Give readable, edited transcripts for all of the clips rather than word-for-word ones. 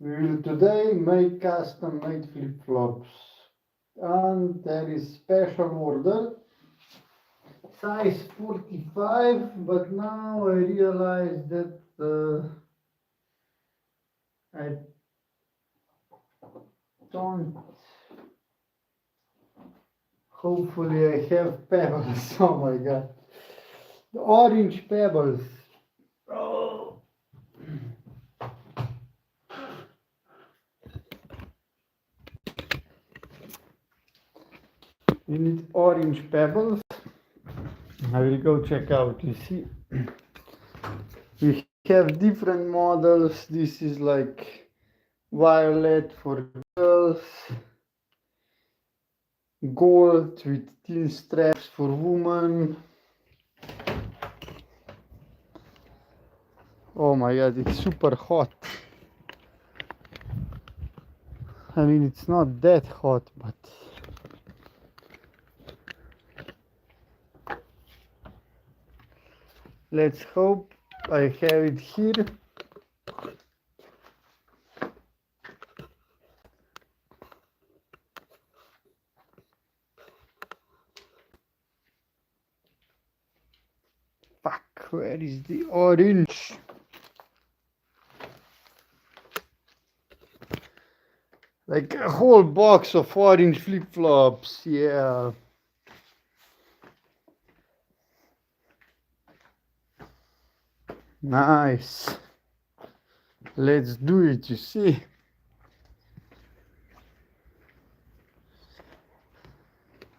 We will today make custom made flip-flops, and there is special order size 45, but now I realize that I don't, hopefully I have pebbles. Oh my god, the orange pebbles. Oh. You need orange pebbles. I will go check out. You see, we have different models. This is like violet for girls, gold with thin straps for women. Oh my god, it's super hot. I mean, it's not that hot, but let's hope I have it here. Fuck, where is the orange? Like a whole box of orange flip-flops, yeah. Nice. Let's do it, you see.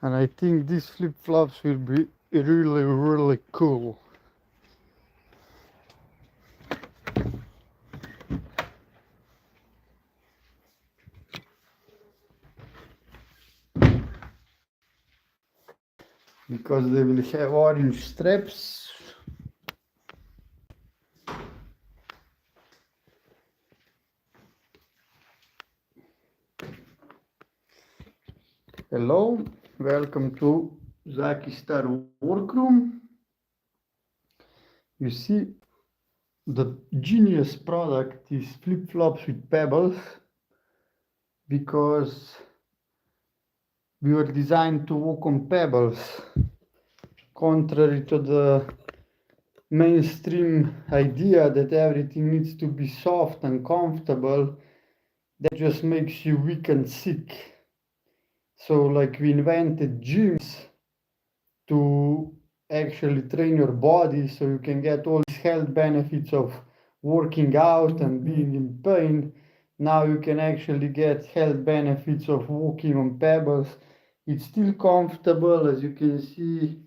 And I think these flip-flops will be really, really cool. Because they will have orange straps. Hello, welcome to Zaki Star Workroom. You see, the genius product is flip-flops with pebbles because we were designed to walk on pebbles, contrary to the mainstream idea that everything needs to be soft and comfortable. That just makes you weak and sick. So like we invented gyms to actually train your body so you can get all these health benefits of working out and being in pain. Now you can actually get health benefits of walking on pebbles. It's still comfortable, as you can see.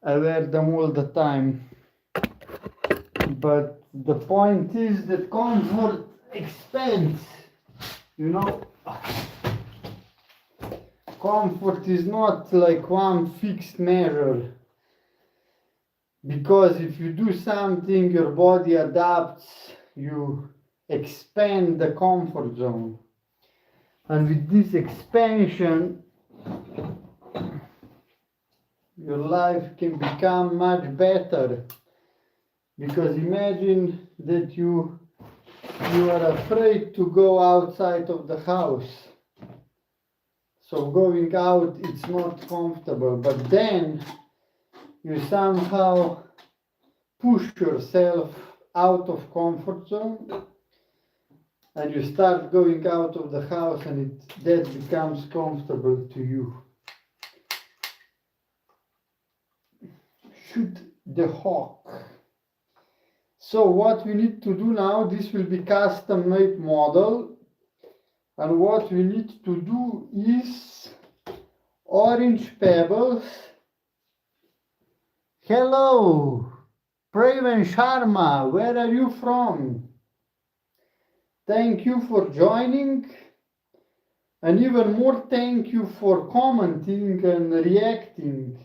I wear them all the time. But the point is that comfort expands, you know. Comfort is not like one fixed measure, because if you do something, your body adapts, you expand the comfort zone. And with this expansion, your life can become much better. Because imagine that you are afraid to go outside of the house. So going out, it's not comfortable, but then you somehow push yourself out of comfort zone and you start going out of the house, and that becomes comfortable to you. Shoot the hawk. So what we need to do now, this will be custom made model. And what we need to do is orange pebbles. Hello, Praven Sharma, where are you from? Thank you for joining. And even more thank you for commenting and reacting.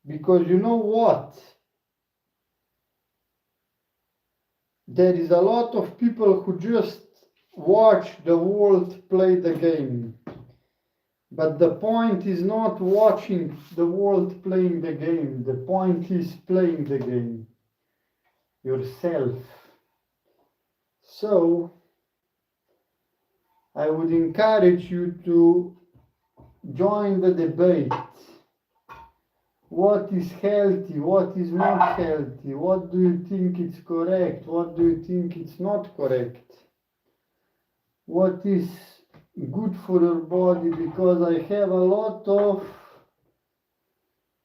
Because you know what? There is a lot of people who just watch the world play the game. But the point is not watching the world playing the game. The point is playing the game yourself. So I would encourage you to join the debate. What is healthy? What is not healthy? What do you think is correct? What do you think is not correct? What is good for your body? Because I have a lot of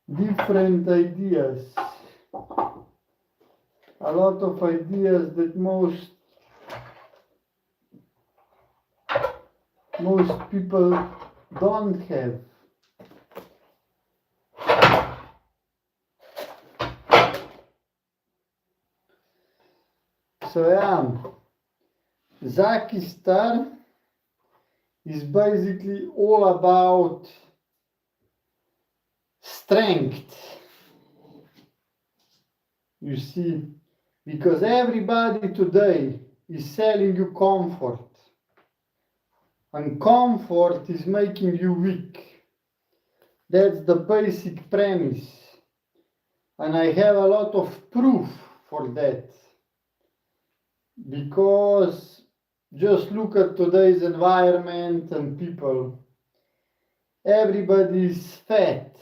different ideas. A lot of ideas that most people don't have. So yeah, Zaki Star is basically all about strength. You see, because everybody today is selling you comfort. And comfort is making you weak. That's the basic premise. And I have a lot of proof for that. Because just look at today's environment and people. Everybody is fat.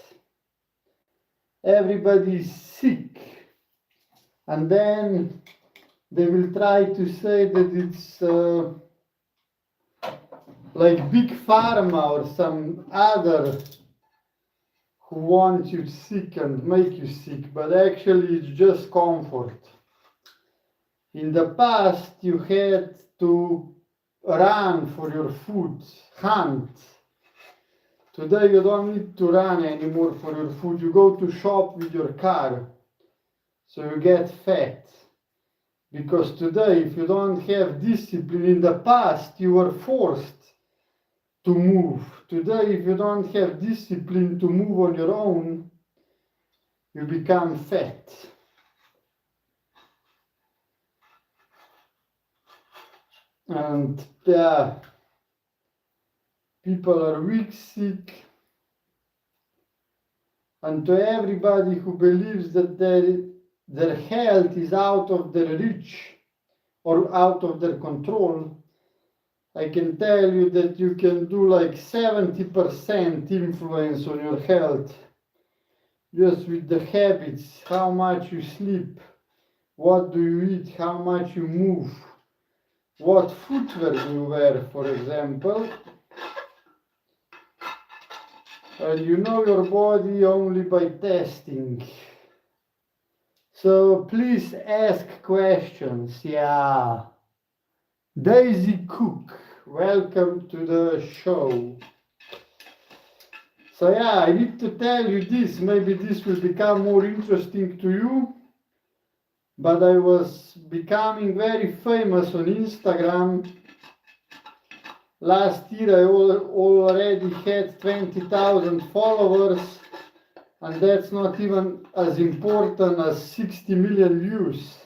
Everybody is sick. And then they will try to say that it's like Big Pharma or some other who want you sick and make you sick, but actually it's just comfort. In the past, you had to run for your food, hunt. Today, you don't need to run anymore for your food. You go to shop with your car, so you get fat. Because today, if you don't have discipline, in the past, you were forced to move. Today, if you don't have discipline to move on your own, you become fat. And yeah, people are weak, sick. And to everybody who believes that their health is out of their reach or out of their control, I can tell you that you can do like 70% influence on your health just with the habits, how much you sleep, what do you eat, how much you move, what footwear you wear, for example. And you know your body only by testing. So please ask questions. Yeah. Daisy Cook, welcome to the show. So yeah, I need to tell you this. Maybe this will become more interesting to you. But I was becoming very famous on Instagram. Last year I already had 20,000 followers, and that's not even as important as 60 million views.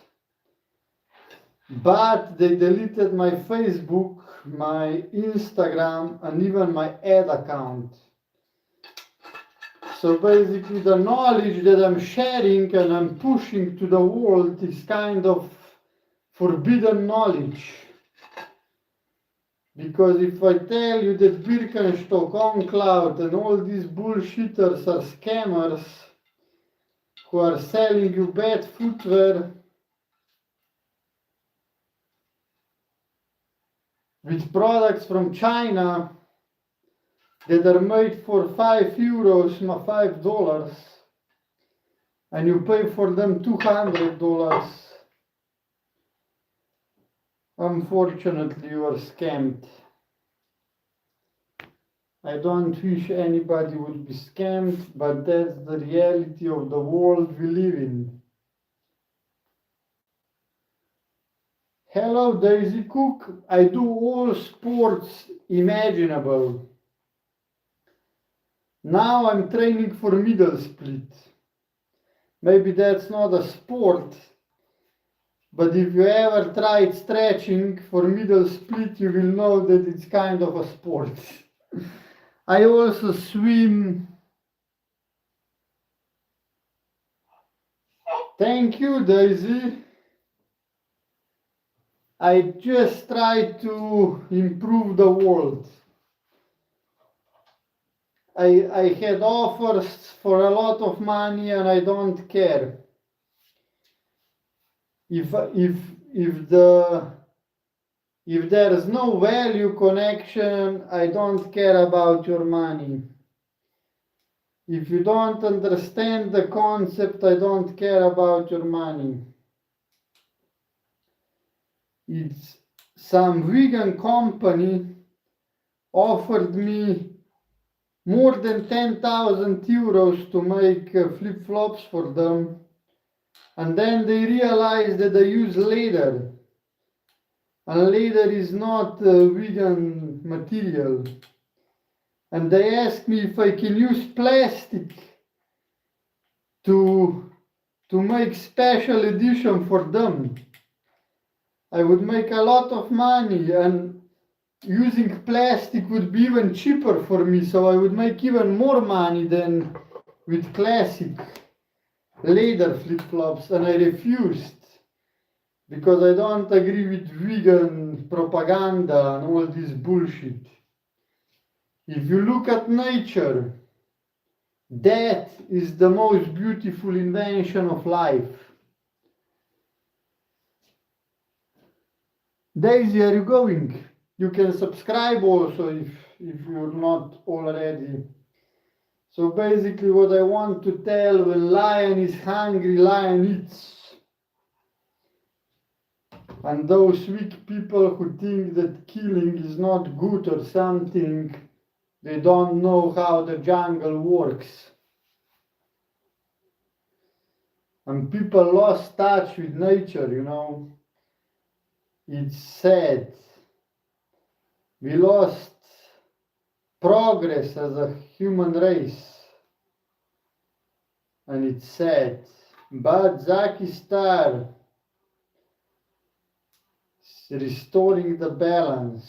But they deleted my Facebook, my Instagram, and even my ad account. So basically the knowledge that I'm sharing and I'm pushing to the world is kind of forbidden knowledge. Because if I tell you that Birkenstock, OnCloud and all these bullshitters are scammers who are selling you bad footwear with products from China that are made for €5, $5, and you pay for them $200, unfortunately you are scammed. I don't wish anybody would be scammed, but that's the reality of the world we live in. Hello, Daisy Cook. I do all sports imaginable. Now I'm training for middle split. Maybe that's not a sport, but if you ever tried stretching for middle split, you will know that it's kind of a sport. I also swim. Thank you, Daisy. I just try to improve the world. I had offers for a lot of money and I don't care. If there's no value connection, I don't care about your money. If you don't understand the concept, I don't care about your money. It's some vegan company offered me more than 10,000 euros to make flip-flops for them. And then they realized that they use leather. And leather is not vegan material. And they asked me if I can use plastic to make special edition for them. I would make a lot of money, and using plastic would be even cheaper for me, so I would make even more money than with classic leather flip-flops, and I refused because I don't agree with vegan propaganda and all this bullshit. If you look at nature, that is the most beautiful invention of life. Daisy, are you going? You can subscribe also if you're not already. So basically what I want to tell, when lion is hungry, lion eats. And those weak people who think that killing is not good or something, they don't know how the jungle works. And people lost touch with nature, you know. It's sad. We lost progress as a human race. And it's sad. But Zaki Star is restoring the balance.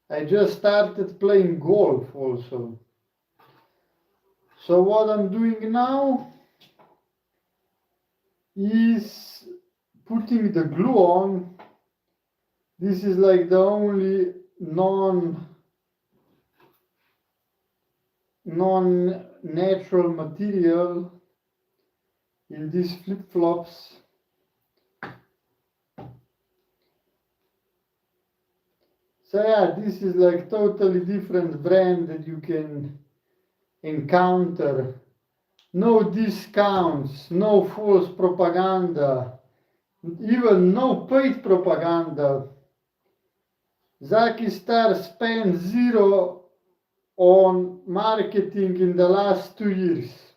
I just started playing golf also. So what I'm doing now is putting the glue on. This is like the only non-natural material in these flip-flops. So yeah, this is like totally different brand that you can encounter. No discounts, no false propaganda, even no paid propaganda. Zaki Star spent zero on marketing in the last 2 years.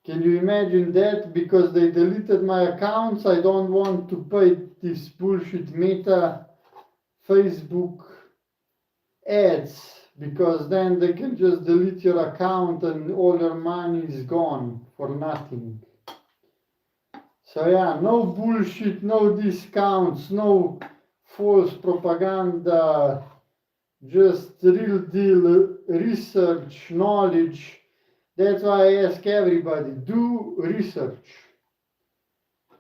Can you imagine that? Because they deleted my accounts, I don't want to pay this bullshit Meta Facebook ads, because then they can just delete your account and all your money is gone for nothing. So yeah, no bullshit, no discounts, no false propaganda, just real deal research, knowledge. That's why I ask everybody, do research.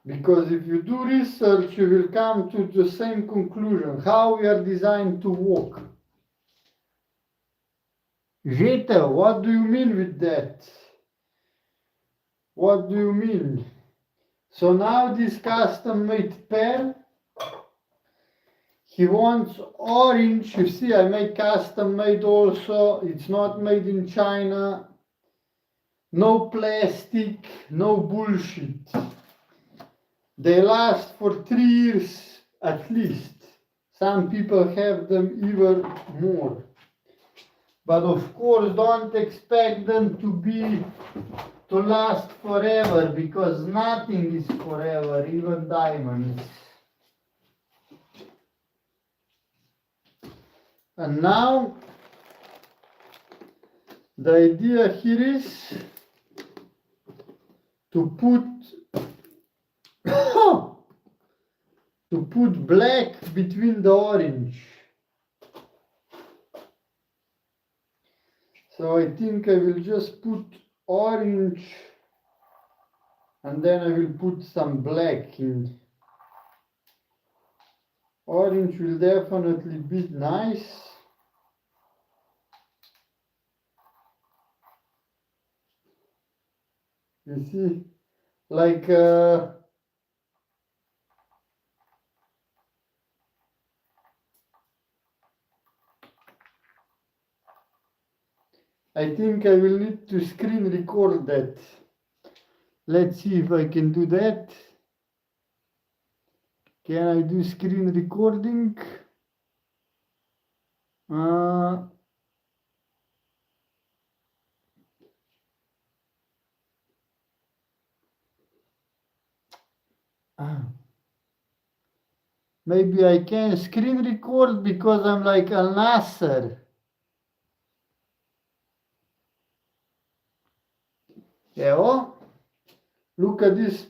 Because if you do research, you will come to the same conclusion, how we are designed to walk. Jeta, what do you mean with that? What do you mean? So now this custom-made pen, he wants orange. You see, I make custom-made also. It's not made in China. No plastic, no bullshit. They last for 3 years at least. Some people have them even more. But of course, don't expect them to last forever, because nothing is forever, even diamonds. And now, the idea here is to put black between the orange. So I think I will just put orange And then I will put some black in. Orange will definitely be nice. You see, like I think I will need to screen record that. Let's see if I can do that. Can I do screen recording? Maybe I can screen record because I'm like Al Nasser. Yeah, oh, look at this.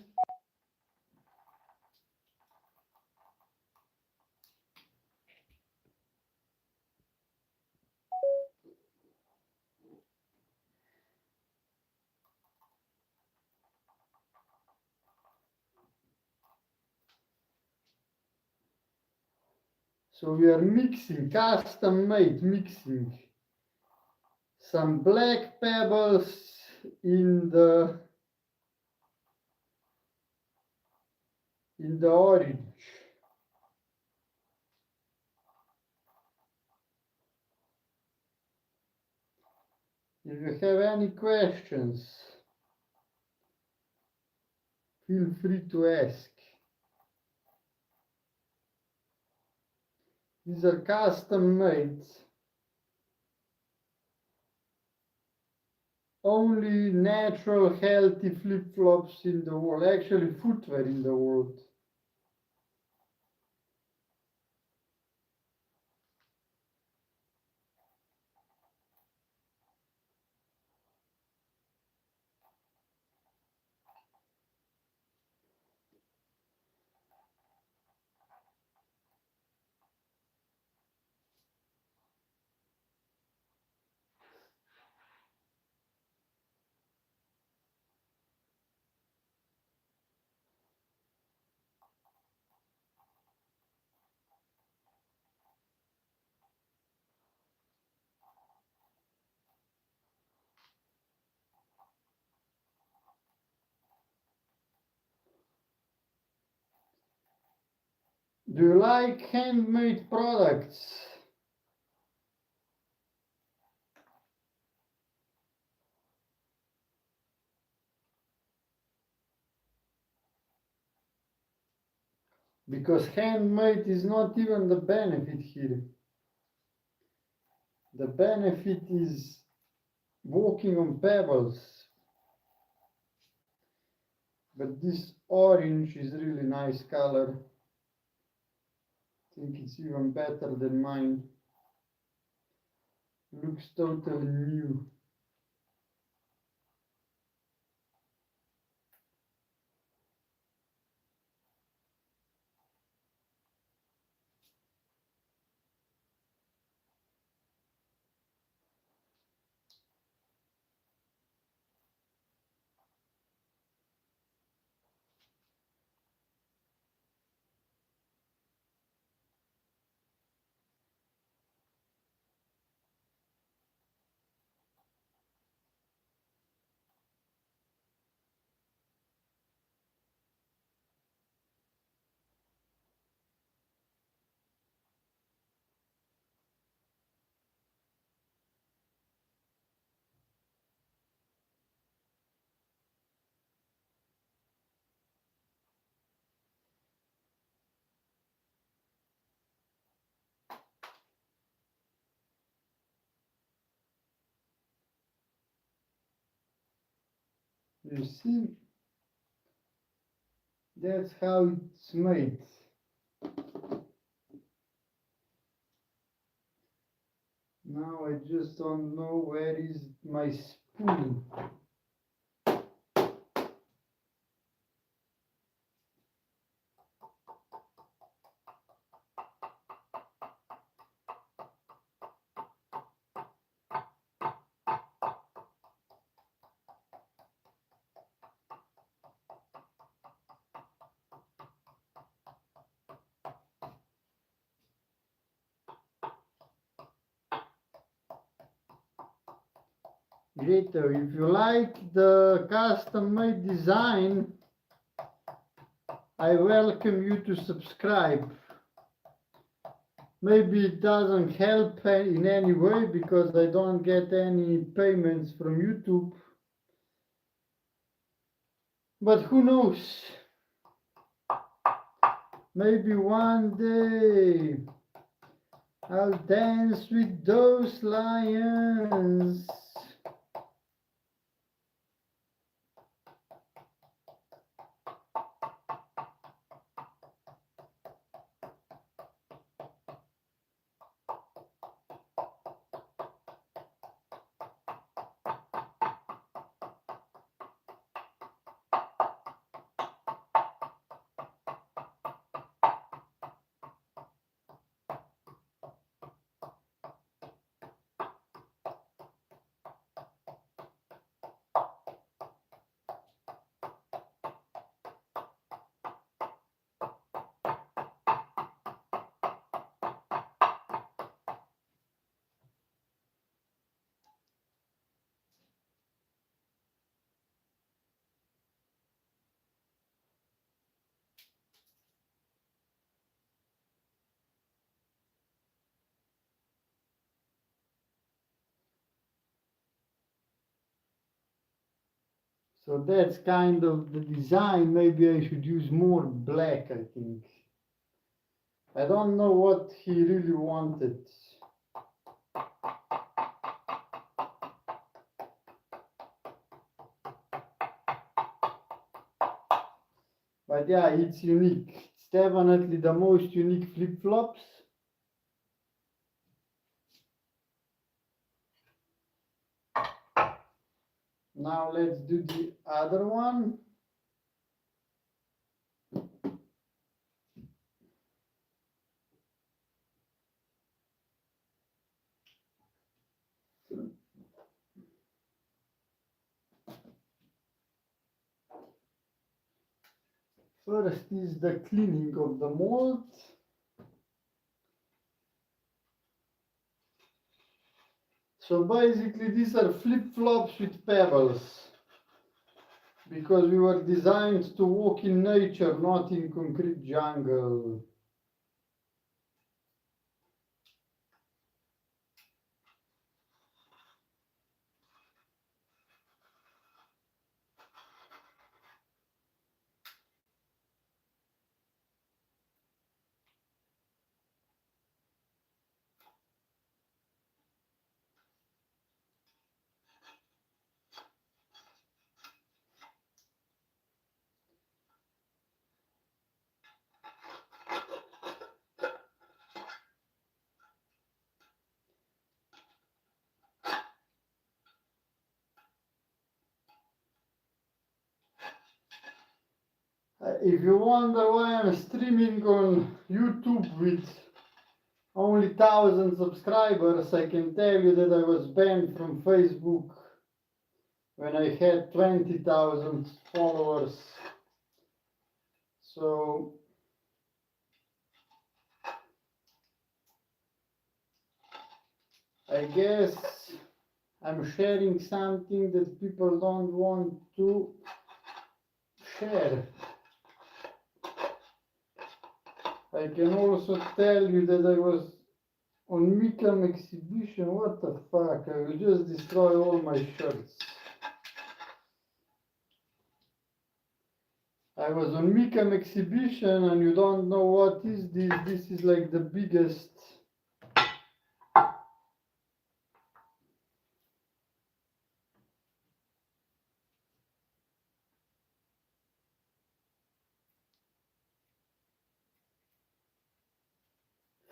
So we are mixing, custom made mixing. Some black pebbles in the orange. If you have any questions, feel free to ask. These are custom made. Only natural healthy flip-flops in the world, actually footwear in the world. Do you like handmade products? Because handmade is not even the benefit here. The benefit is walking on pebbles. But this orange is really nice color. I think it's even better than mine. Looks totally new. You see? That's how it's made. Now I just don't know where is my spoon. Greta, if you like the custom-made design, I welcome you to subscribe. Maybe it doesn't help in any way because I don't get any payments from YouTube. But who knows? Maybe one day I'll dance with those lions. So that's kind of the design. Maybe I should use more black, I think. I don't know what he really wanted. But yeah, it's unique. It's definitely the most unique flip-flops. Now let's do the other one. First is the cleaning of the mold. So basically these are flip-flops with pebbles, because we were designed to walk in nature, not in concrete jungle. If you wonder why I'm streaming on YouTube with only 1,000 subscribers, I can tell you that I was banned from Facebook when I had 20,000 followers. So I guess I'm sharing something that people don't want to share. I can also tell you that I was on Micam exhibition. What the fuck? I will just destroy all my shirts. I was on Micam exhibition and you don't know what is this. This is like the biggest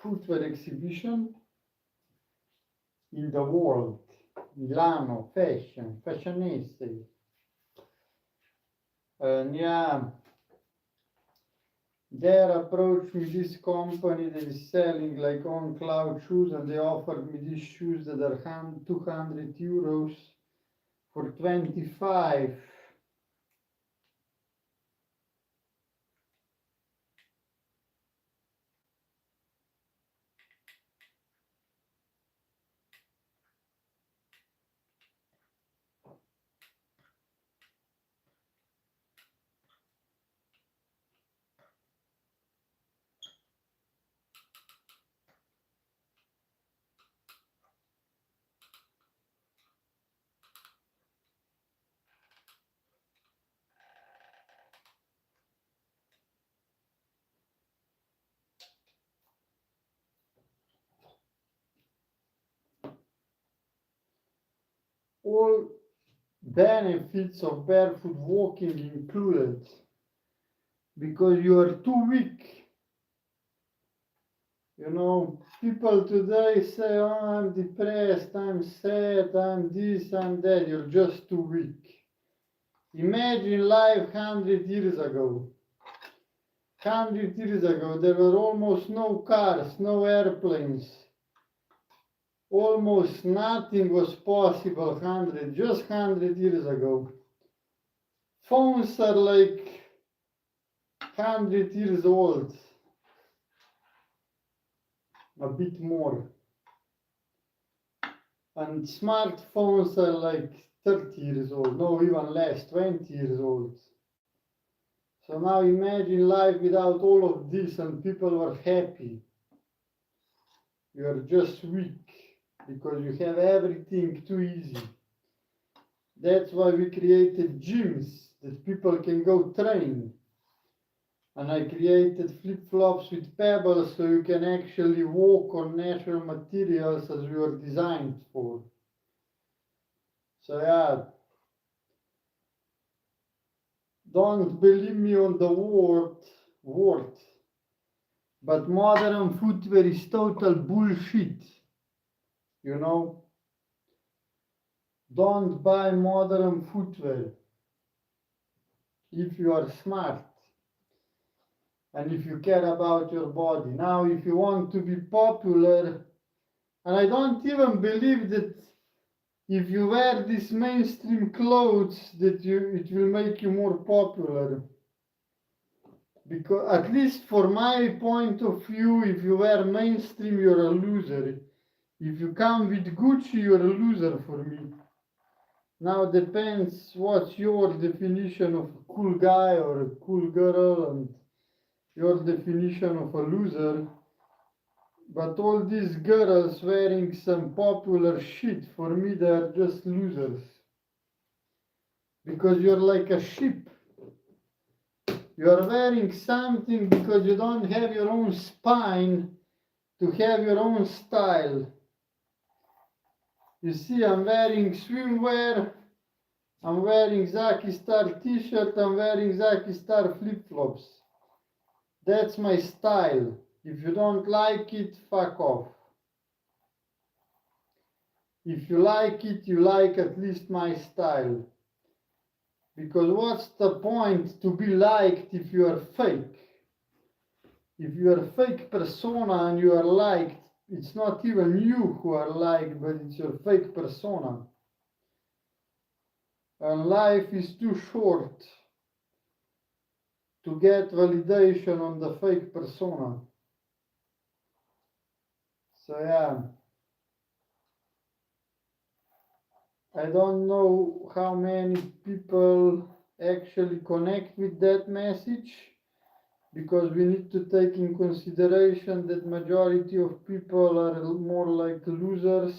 footwear exhibition in the world. Milano, fashionista. And yeah, there approached me this company that is selling like on cloud shoes, and they offered me these shoes that are 200 euros for 25. all benefits of barefoot walking included, because you are too weak. You know, people today say, oh, I'm depressed, I'm sad, I'm this, I'm that. You're just too weak. Imagine life 100 years ago. 100 years ago, there were almost no cars, no airplanes. Almost nothing was possible just 100 years ago. Phones are like 100 years old. A bit more. And smartphones are like 30 years old, no, even less, 20 years old. So now imagine life without all of this and people were happy. You are just weak because you have everything too easy. That's why we created gyms that people can go train. And I created flip-flops with pebbles so you can actually walk on natural materials as we were designed for. So yeah, don't believe me on the word, but modern footwear is total bullshit. You know, don't buy modern footwear if you are smart. And if you care about your body. Now, if you want to be popular, and I don't even believe that if you wear these mainstream clothes that it will make you more popular. Because at least for my point of view, if you wear mainstream, you're a loser. If you come with Gucci, you're a loser for me. Now depends what's your definition of a cool guy or a cool girl and your definition of a loser, but all these girls wearing some popular shit, for me they are just losers. Because you're like a sheep. You are wearing something because you don't have your own spine to have your own style. You see, I'm wearing swimwear, I'm wearing Zaki Star t-shirt, I'm wearing Zaki Star flip-flops. That's my style. If you don't like it, fuck off. If you like it, you like at least my style. Because what's the point to be liked if you are fake? If you are a fake persona and you are liked, it's not even you who are liked, but it's your fake persona. And life is too short to get validation on the fake persona. So yeah, I don't know how many people actually connect with that message, because we need to take in consideration that majority of people are more like losers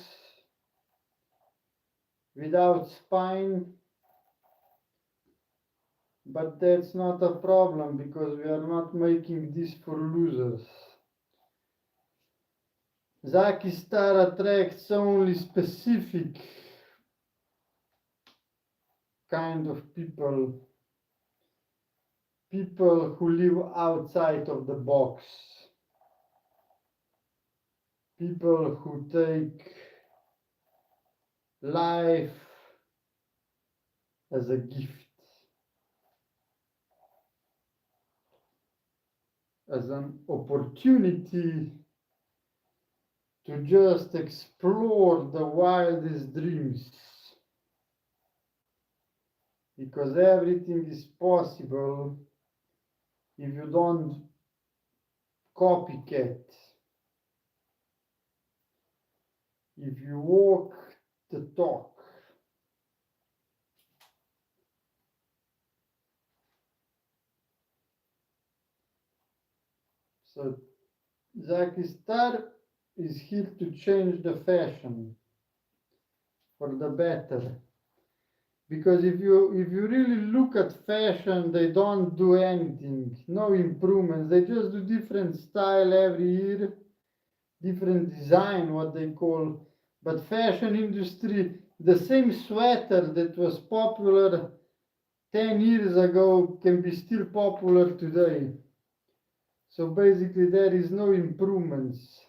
without spine. But that's not a problem, because we are not making this for losers. Zaki Star attracts only specific kind of people. People who live outside of the box. People who take life as a gift. As an opportunity to just explore the wildest dreams. Because everything is possible if you don't copycat. If you walk the talk. So Zaki Star is here to change the fashion for the better. Because if you really look at fashion, they don't do anything, no improvements. They just do different style every year, different design, what they call. But fashion industry the same sweater that was popular 10 years ago can be still popular today. So basically there is no improvements.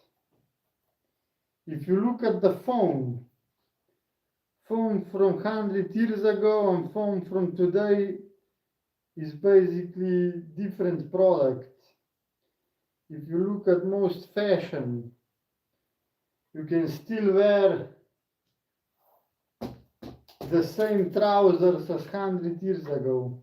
If you look at the phone from 100 years ago and phone from today is basically different product. If you look at most fashion, you can still wear the same trousers as 100 years ago.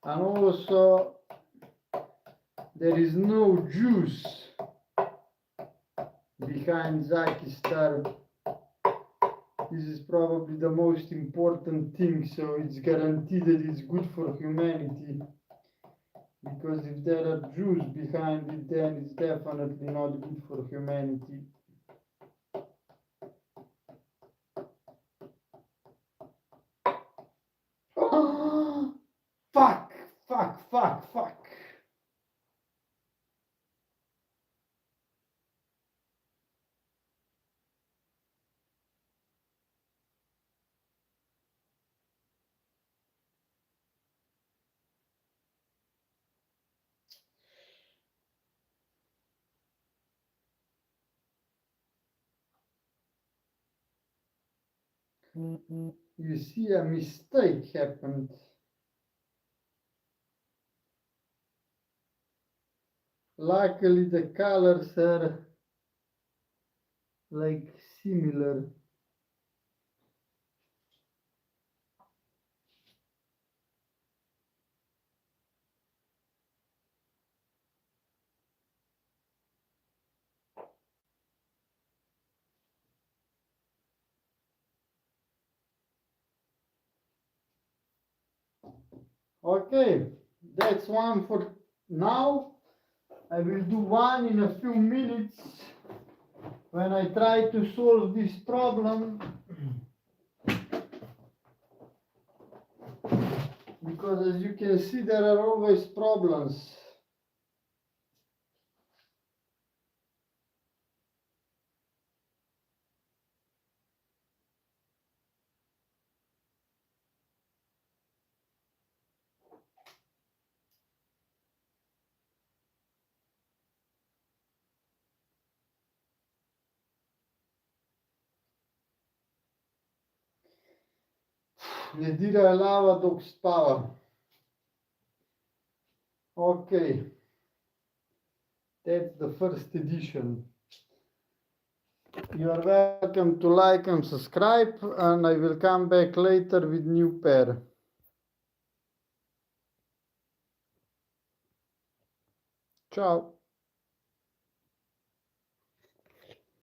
And also there is no juice behind Zaki Star. This is probably the most important thing, so it's guaranteed that it's good for humanity. Because if there are Jews behind it, then it's definitely not good for humanity. Fuck, fuck, fuck, fuck. You see, a mistake happened. Luckily the colors are like similar. Okay, that's one for now. I will do one in a few minutes when I try to solve this problem. Because as you can see, there are always problems. Le dire lava dok spava. Okay, that's the first edition. You are welcome to like and subscribe, and I will come back later with new pair. Ciao.